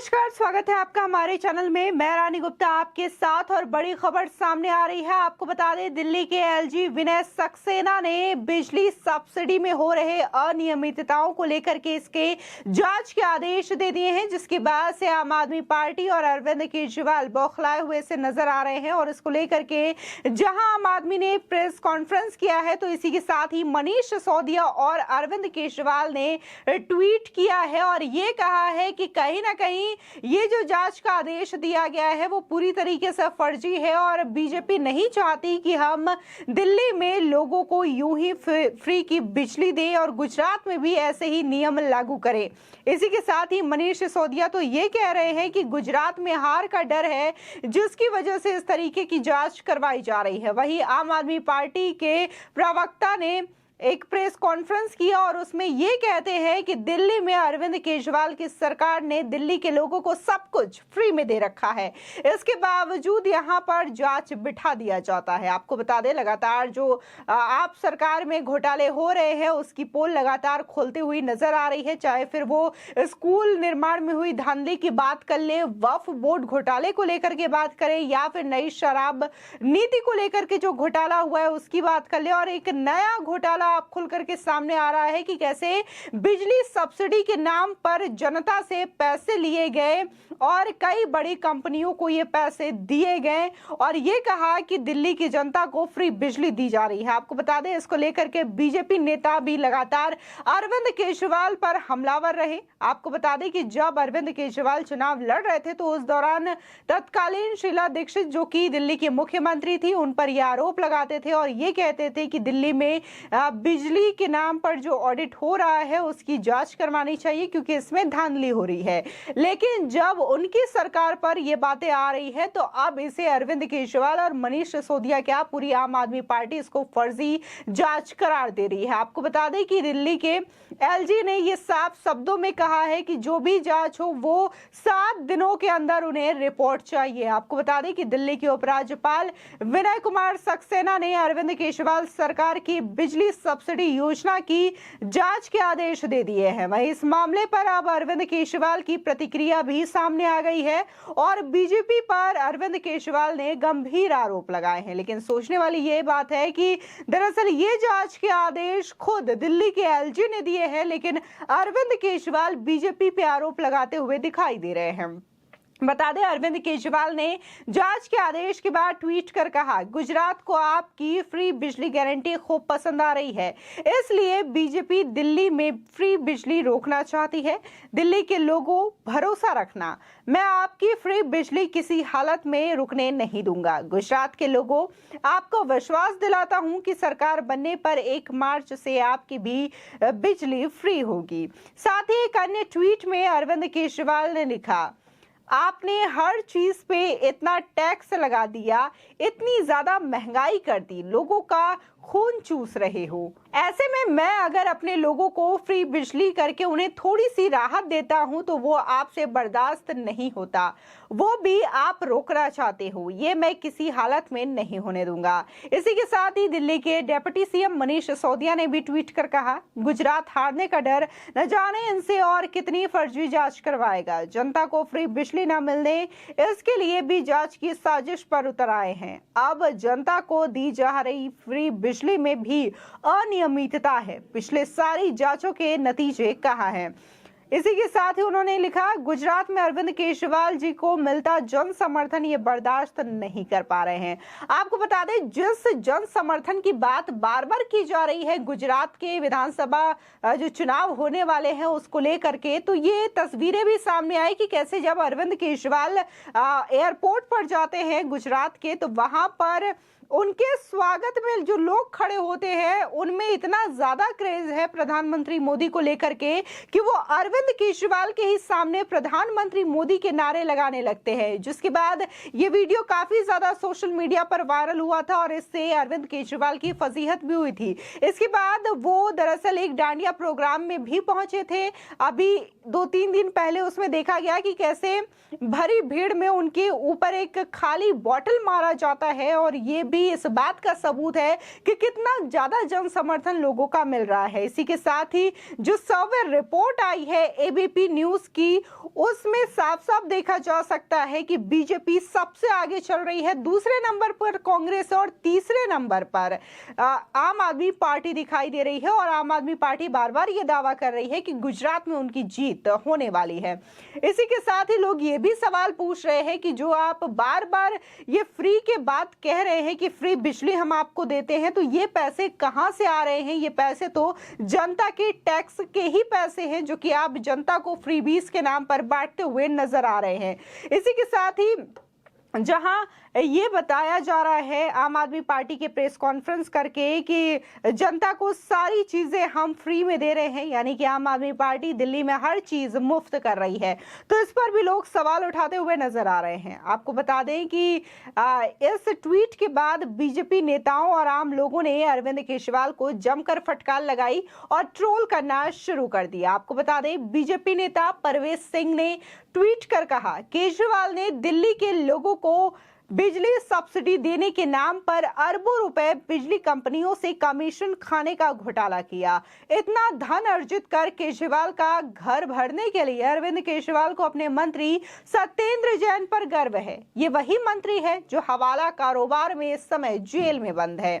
नमस्कार, स्वागत है आपका हमारे चैनल में। मैं रानी गुप्ता आपके साथ और बड़ी खबर सामने आ रही है। आपको बता दें, दिल्ली के एलजी विनय सक्सेना ने बिजली सब्सिडी में हो रहे अनियमितताओं को लेकर के इसके जांच के आदेश दे दिए हैं, जिसके बाद से आम आदमी पार्टी और अरविंद केजरीवाल बौखलाए हुए से नजर आ रहे हैं। और इसको लेकर के जहां आम आदमी ने प्रेस कॉन्फ्रेंस किया है, तो इसी के साथ ही मनीष सिसोदिया और अरविंद केजरीवाल ने ट्वीट किया है और ये कहा है कि कहीं ना कहीं ये जो जांच का आदेश दिया गया है वो पूरी तरीके से फर्जी है और बीजेपी नहीं चाहती कि हम दिल्ली में लोगों को यूं ही फ्री की बिजली दें और गुजरात में भी ऐसे ही नियम लागू करें। इसी के साथ ही मनीष सिसोदिया तो ये कह रहे हैं कि गुजरात में हार का डर है, जिसकी वजह से इस तरीके की जांच करवाई जा रही है। वहीं आम आदमी पार्टी के प्रवक्ता ने एक प्रेस कॉन्फ्रेंस किया और उसमें ये कहते हैं कि दिल्ली में अरविंद केजरीवाल की सरकार ने दिल्ली के लोगों को सब कुछ फ्री में दे रखा है, इसके बावजूद यहाँ पर जांच बिठा दिया जाता है। आपको बता दें, लगातार जो आप सरकार में घोटाले हो रहे हैं उसकी पोल लगातार खोलते हुई नजर आ रही है। चाहे फिर वो स्कूल निर्माण में हुई धांधली की बात कर ले, वक्फ बोर्ड घोटाले को लेकर के बात करें, या फिर नई शराब नीति को लेकर के जो घोटाला हुआ है उसकी बात कर ले। और एक नया घोटाला आप खुल करके सामने आ रहा है कि कैसे बिजली सब्सिडी के नाम पर जनता से पैसे लिए गए और कई बड़ी कंपनियों को ये पैसे दिए गए और ये कहा कि दिल्ली की जनता को फ्री बिजली दी जा रही है। आपको बता दें, इसको लेकर के बीजेपी नेता भी लगातार अरविंद केजरीवाल पर हमलावर रहे। आपको बता दें कि जब अरविंद केजरीवाल चुनाव लड़ रहे थे तो उस दौरान तत्कालीन शीला दीक्षित, जो कि दिल्ली की मुख्यमंत्री थी, उन पर यह आरोप लगाते थे और ये कहते थे कि दिल्ली में बिजली के नाम पर जो ऑडिट हो रहा है उसकी जांच करवानी चाहिए, क्योंकि इसमें धांधली हो रही है। लेकिन जब उनकी सरकार पर ये बातें आ रही है तो अब इसे अरविंद केजरीवाल और मनीष सिसोदिया, क्या पूरी आम आदमी पार्टी, इसको फर्जी जांच करार दे रही है। आपको बता दें कि दिल्ली के एलजी ने ये साफ शब्दों में कहा है कि जो भी जांच हो वो 7 दिनों के अंदर उन्हें रिपोर्ट चाहिए। आपको बता दें कि दिल्ली के उपराज्यपाल विनय कुमार सक्सेना ने अरविंद केजरीवाल सरकार की बिजली सब्सिडी योजना की जांच के आदेश दे दिए हैं। वहीं इस मामले पर अब अरविंद केजरीवाल की प्रतिक्रिया भी सामने आ गई है और बीजेपी पर अरविंद केजरीवाल ने गंभीर आरोप लगाए हैं। लेकिन सोचने वाली ये बात है कि दरअसल ये जांच के आदेश खुद दिल्ली के एलजी ने दिए हैं, लेकिन अरविंद केजरीवाल बीजेपी पे आरोप लगाते हुए दिखाई दे रहे हैं। बता दें, अरविंद केजरीवाल ने जांच के आदेश के बाद ट्वीट कर कहा, गुजरात को आपकी फ्री बिजली गारंटी खूब पसंद आ रही है, इसलिए बीजेपी दिल्ली में फ्री बिजली रोकना चाहती है। दिल्ली के लोगों, भरोसा रखना, मैं आपकी फ्री बिजली किसी हालत में रुकने नहीं दूंगा। गुजरात के लोगों, आपको विश्वास दिलाता हूं कि सरकार बनने पर 1 मार्च से आपकी भी बिजली फ्री होगी। साथ ही एक अन्य ट्वीट में अरविंद केजरीवाल ने लिखा, आपने हर चीज पे इतना टैक्स लगा दिया, इतनी ज्यादा महंगाई कर दी, लोगों का खून चूस रहे हो। ऐसे में मैं अगर अपने लोगों को फ्री बिजली करके उन्हें थोड़ी सी राहत देता हूं तो वो आपसे बर्दाश्त नहीं होता, वो भी आप रोकना चाहते हो, ये मैं किसी हालत में नहीं होने दूंगा। इसी के साथ ही दिल्ली के डिप्टी सीएम मनीष सिसोदिया ने भी ट्वीट कर कहा, गुजरात हारने का डर, न जाने इनसे और कितनी फर्जी जांच करवाएगा। जनता को फ्री बिजली न मिलने, इसके लिए भी जांच की साजिश पर उतर आए हैं। अब जनता को दी जा रही फ्री बिजली में भी अनियमितता है। पिछले सारी जांचों के नतीजे कहाँ हैं? इसी के साथ ही उन्होंने लिखा, गुजरात में अरविंद केजरीवाल जी को मिलता जन समर्थन ये बर्दाश्त नहीं कर पा रहे हैं। आपको बता दें, जिस जन समर्थन की बात बार बार की जा रही है गुजरात के विधानसभा जो चुनाव होने वाले हैं उसको लेकर के, तो ये तस्वीरें भी सामने आई कि कैसे जब अरविंद केजरीवाल एयरपोर्ट पर जाते हैं गुजरात के, तो वहां पर उनके स्वागत में जो लोग खड़े होते हैं उनमें इतना ज्यादा क्रेज है प्रधानमंत्री मोदी को लेकर के कि वो अरविंद केजरीवाल के ही सामने प्रधानमंत्री मोदी के नारे लगाने लगते हैं, जिसके बाद ये वीडियो काफी ज्यादा सोशल मीडिया पर वायरल हुआ था और इससे अरविंद केजरीवाल की फजीहत भी हुई थी। इसके बाद वो दरअसल एक डांडिया प्रोग्राम में भी पहुंचे थे। अभी 2-3 दिन पहले उसमें देखा गया कि कैसे भरी भीड़ में उनके ऊपर एक खाली बॉटल मारा जाता है और ये भी ही इस बात का सबूत है कि कितना ज्यादा जन समर्थन लोगों का मिल रहा है। इसी के साथ ही जो सर्वे रिपोर्ट आई है एबीपी न्यूज की, उसमें साफ साफ देखा जा सकता है कि बीजेपी सबसे आगे चल रही है, दूसरे नंबर पर कांग्रेस और तीसरे नंबर पर आम आदमी पार्टी दिखाई दे रही है। और आम आदमी पार्टी बार बार ये दावा कर रही है कि गुजरात में उनकी जीत होने वाली है। इसी के साथ ही लोग ये भी सवाल पूछ रहे हैं कि जो आप बार बार ये फ्री के बात कह रहे हैं कि फ्री बिजली हम आपको देते हैं, तो ये पैसे कहां से आ रहे हैं? ये पैसे तो जनता के टैक्स के ही पैसे हैं जो कि आप जनता को फ्रीबीज के नाम पर बांटते हुए नजर आ रहे हैं। इसी के साथ ही जहां ये बताया जा रहा है आम आदमी पार्टी के प्रेस कॉन्फ्रेंस करके कि जनता को सारी चीजें हम फ्री में दे रहे हैं, यानी कि आम आदमी पार्टी दिल्ली में हर चीज मुफ्त कर रही है, तो इस पर भी लोग सवाल उठाते हुए नजर आ रहे हैं। आपको बता दें कि इस ट्वीट के बाद बीजेपी नेताओं और आम लोगों ने अरविंद केजरीवाल को जमकर फटकार लगाई और ट्रोल करना शुरू कर दिया। आपको बता दें बीजेपी नेता परवेश सिंह ने ट्वीट कर कहा, केजरीवाल ने दिल्ली के लोगों को बिजली सब्सिडी देने के नाम पर अरबों रुपए बिजली कंपनियों से कमीशन खाने का घोटाला किया। इतना धन अर्जित कर केजरीवाल का घर भरने के लिए अरविंद केजरीवाल को अपने मंत्री सत्येंद्र जैन पर गर्व है। ये वही मंत्री है जो हवाला कारोबार में इस समय जेल में बंद है।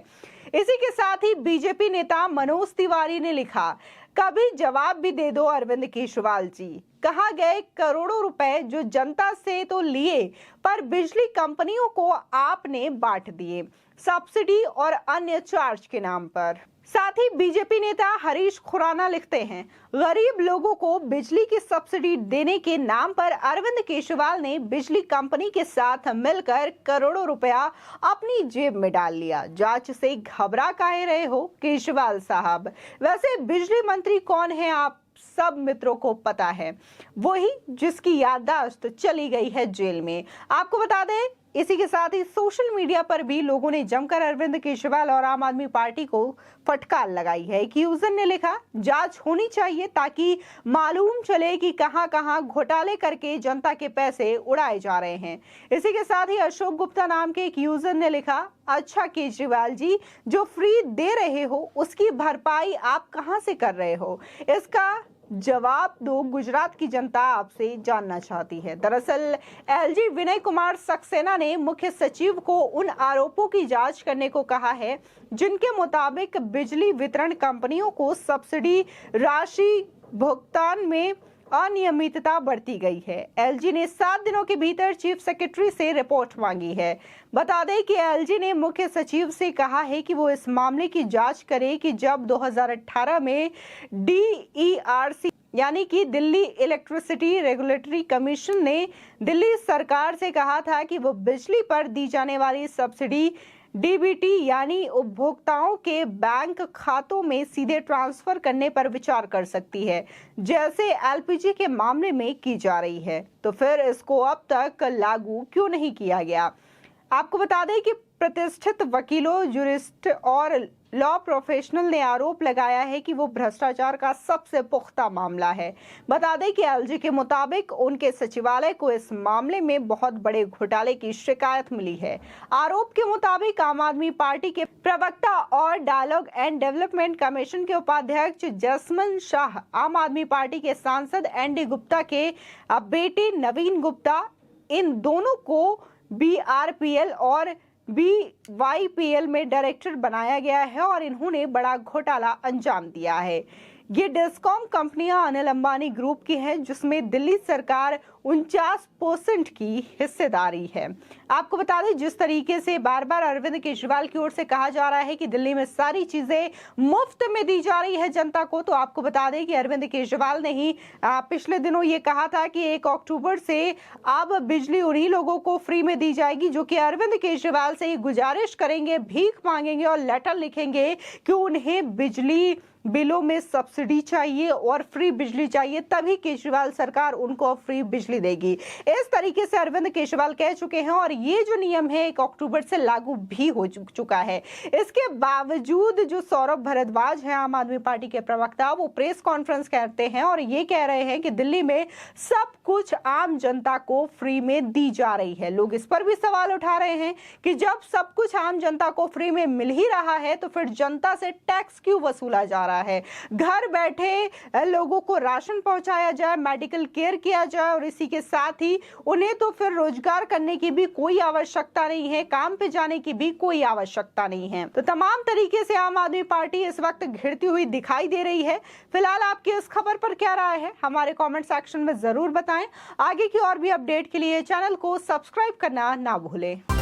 इसी के साथ ही बीजेपी नेता मनोज तिवारी ने लिखा, कभी जवाब भी दे दो अरविंद केजरीवाल जी, कहा गए करोड़ों रुपए जो जनता से तो लिए पर बिजली कंपनियों को आपने बांट दिए सब्सिडी और अन्य चार्ज के नाम पर। साथ ही बीजेपी नेता हरीश खुराना लिखते हैं, गरीब लोगों को बिजली की सब्सिडी देने के नाम पर अरविंद केजरीवाल ने बिजली कंपनी के साथ मिलकर करोड़ों रुपया अपनी जेब में डाल लिया। जांच से घबरा काहे रहे हो केजरीवाल साहब? वैसे बिजली मंत्री कौन है आप सब मित्रों को पता है, वही जिसकी याददाश्त चली गई है जेल में। आपको बता दें इसी के साथ ही सोशल मीडिया पर भी लोगों ने जमकर अरविंद केजरीवाल और आम आदमी पार्टी को फटकार लगाई है। एक यूजर ने लिखा, जांच होनी चाहिए ताकि मालूम चले कि कहां कहां घोटाले करके जनता के पैसे उड़ाए जा रहे हैं। इसी के साथ ही अशोक गुप्ता नाम के एक यूजर ने लिखा, अच्छा केजरीवाल जी, जो फ्री दे रहे हो उसकी भरपाई आप कहां से कर रहे हो? इसका जवाब दो, गुजरात की जनता आपसे जानना चाहती है। दरअसल एलजी विनय कुमार सक्सेना ने मुख्य सचिव को उन आरोपों की जांच करने को कहा है जिनके मुताबिक बिजली वितरण कंपनियों को सब्सिडी राशि भुगतान में अनियमितता बरती गई है। एलजी ने 7 दिनों के भीतर चीफ सेक्रेटरी से रिपोर्ट मांगी है। बता दें कि एलजी ने मुख्य सचिव से कहा है कि वो इस मामले की जांच करे कि जब 2018 में DERC यानी कि दिल्ली इलेक्ट्रिसिटी रेगुलेटरी कमीशन ने दिल्ली सरकार से कहा था कि वो बिजली पर दी जाने वाली सब्सिडी डीबीटी यानी उपभोक्ताओं के बैंक खातों में सीधे ट्रांसफर करने पर विचार कर सकती है, जैसे एलपीजी के मामले में की जा रही है, तो फिर इसको अब तक लागू क्यों नहीं किया गया? आपको बता दें कि प्रतिष्ठित वकीलों, जूरिस्ट और लॉ प्रोफेशनल ने आरोप लगाया है कि वो भ्रष्टाचार का सबसे पुख्ता मामला है। बता दें कि एलजी के मुताबिक उनके सचिवालय को इस मामले में बहुत बड़े घोटाले की शिकायत मिली है। आरोप के मुताबिक आम आदमी पार्टी के प्रवक्ता और डायलॉग एंड डेवलपमेंट कमीशन के उपाध्यक्ष जसमन शाह, आम आदमी पार्टी के सांसद एनडी गुप्ता के बेटे नवीन गुप्ता, इन दोनों को BRPL और BYPL में डायरेक्टर बनाया गया है और इन्होंने बड़ा घोटाला अंजाम दिया है। ये डिस्कॉम कंपनियां अनिल अंबानी ग्रुप की हैं, जिसमें दिल्ली सरकार 49% की हिस्सेदारी है। आपको बता दें जिस तरीके से बार बार अरविंद केजरीवाल की ओर से कहा जा रहा है कि दिल्ली में सारी चीजें मुफ्त में दी जा रही है जनता को, तो आपको बता दें कि अरविंद केजरीवाल ने ही पिछले दिनों ये कहा था कि 1 अक्टूबर से अब बिजली उन्हीं लोगों को फ्री में दी जाएगी जो कि अरविंद केजरीवाल से गुजारिश करेंगे, भीख मांगेंगे और लेटर लिखेंगे कि उन्हें बिजली बिलों में सब्सिडी चाहिए और फ्री बिजली चाहिए, तभी केजरीवाल सरकार उनको फ्री बिजली देगी। इस तरीके से अरविंद केजरीवाल कह चुके हैं और ये जो नियम है 1 अक्टूबर से लागू भी हो चुका है। इसके बावजूद जो सौरभ भारद्वाज है, आम आदमी पार्टी के प्रवक्ता, वो प्रेस कॉन्फ्रेंस करते हैं और ये कह रहे हैं कि दिल्ली में सब कुछ आम जनता को फ्री में दी जा रही है। लोग इस पर भी सवाल उठा रहे हैं कि जब सब कुछ आम जनता को फ्री में मिल ही रहा है तो फिर जनता से टैक्स क्यों वसूला जा रहा है। घर बैठे लोगों को राशन पहुंचाया जाए, मेडिकल केयर किया जाए और इसी के साथ ही उन्हें तो फिर रोजगार करने की भी कोई आवश्यकता नहीं है, काम पे जाने की भी कोई आवश्यकता नहीं है। तो तमाम तरीके से आम आदमी पार्टी इस वक्त घिरती हुई दिखाई दे रही है। फिलहाल आपकी इस खबर पर क्या राय है, हमारे कमेंट सेक्शन में जरूर बताएं। आगे की और भी अपडेट के लिए चैनल को सब्सक्राइब करना ना भूलें।